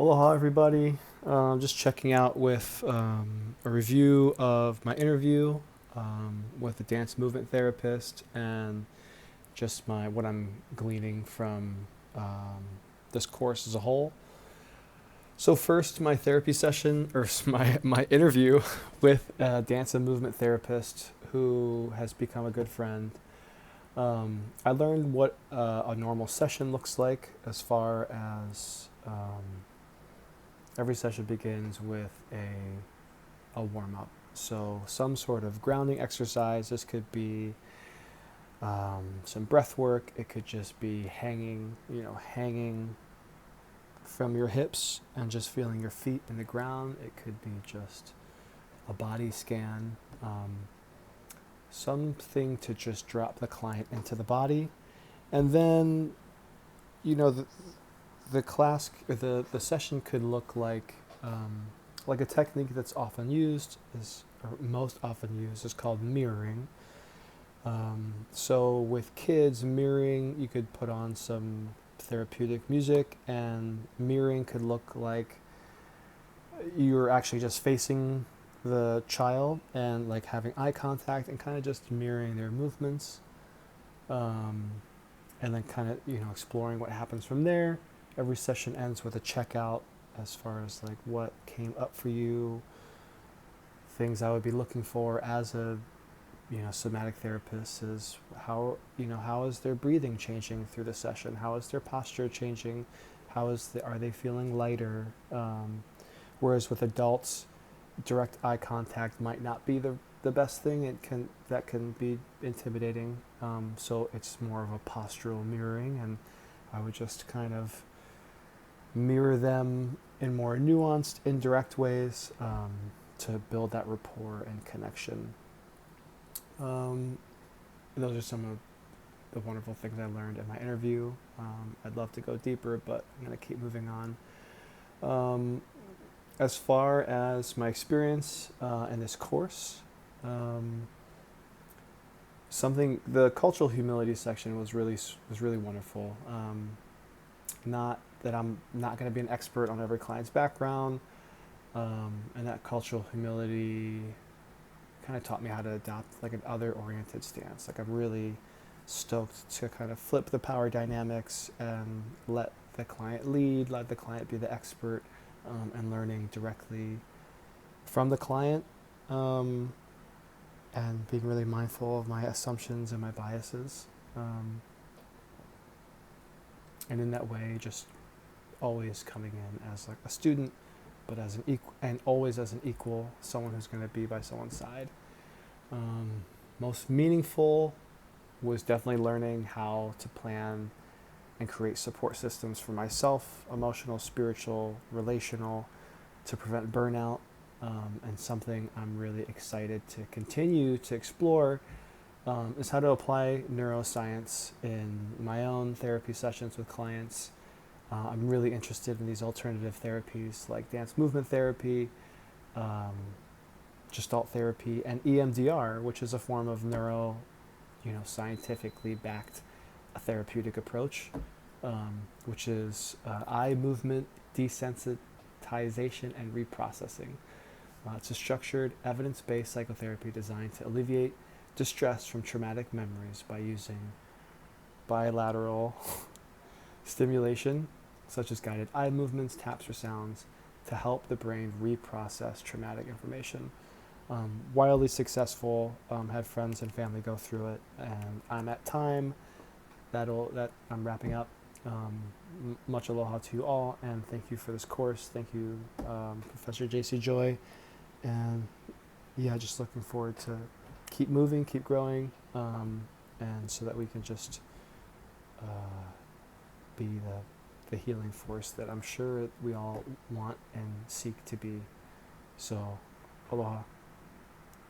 Aloha, everybody. Just checking out with a review of my interview with a dance movement therapist, and just my what I'm gleaning from this course as a whole. So first, my therapy session or my interview with a dance and movement therapist who has become a good friend. I learned what a normal session looks like as far as every session begins with a warm up. So some sort of grounding exercise. This could be some breath work. It could just be hanging from your hips and just feeling your feet in the ground. It could be just a body scan. Something to just drop the client into the body, and then you know the, the session could look like a technique that's often used is or most often used is called mirroring. So with kids, mirroring, you could put on some therapeutic music, and mirroring could look like you're actually just facing the child and like having eye contact and kind of just mirroring their movements, and then kind of exploring what happens from there. Every session ends with a checkout as far as like what came up for you, things I would be looking for as a somatic therapist is how is their breathing changing through the session, how is their posture changing, are they feeling lighter, whereas with adults, direct eye contact might not be the best thing. That can be intimidating. So it's more of a postural mirroring, and I would just kind of mirror them in more nuanced, indirect ways, to build that rapport and connection. Those are some of the wonderful things I learned in my interview. I'd love to go deeper, but I'm going to keep moving on. As far as my experience in this course, the cultural humility section was really wonderful. Not that I'm not going to be an expert on every client's background, and that cultural humility kind of taught me how to adopt like an other-oriented stance. Like I'm really stoked to kind of flip the power dynamics and let the client lead, let the client be the expert, and learning directly from the client, and being really mindful of my assumptions and my biases, and in that way just always coming in as like a student, but as an equal, and always as an equal, someone who's going to be by someone's side. Most meaningful was definitely learning how to plan and create support systems for myself, emotional, spiritual, relational, to prevent burnout, and something I'm really excited to continue to explore, is how to apply neuroscience in my own therapy sessions with clients. I'm really interested in these alternative therapies like dance movement therapy, gestalt therapy, and EMDR, which is a form of scientifically backed a therapeutic approach, which is eye movement desensitization and reprocessing. It's a structured, evidence-based psychotherapy designed to alleviate distress from traumatic memories by using bilateral stimulation, such as guided eye movements, taps, or sounds, to help the brain reprocess traumatic information. Wildly successful. Had friends and family go through it, and I'm at time that I'm wrapping up. Much aloha to you all, and thank you for this course. Thank you, Professor J.C. Joy, and yeah, just looking forward to keep moving, keep growing, and so that we can just be the healing force that I'm sure we all want and seek to be. So, aloha.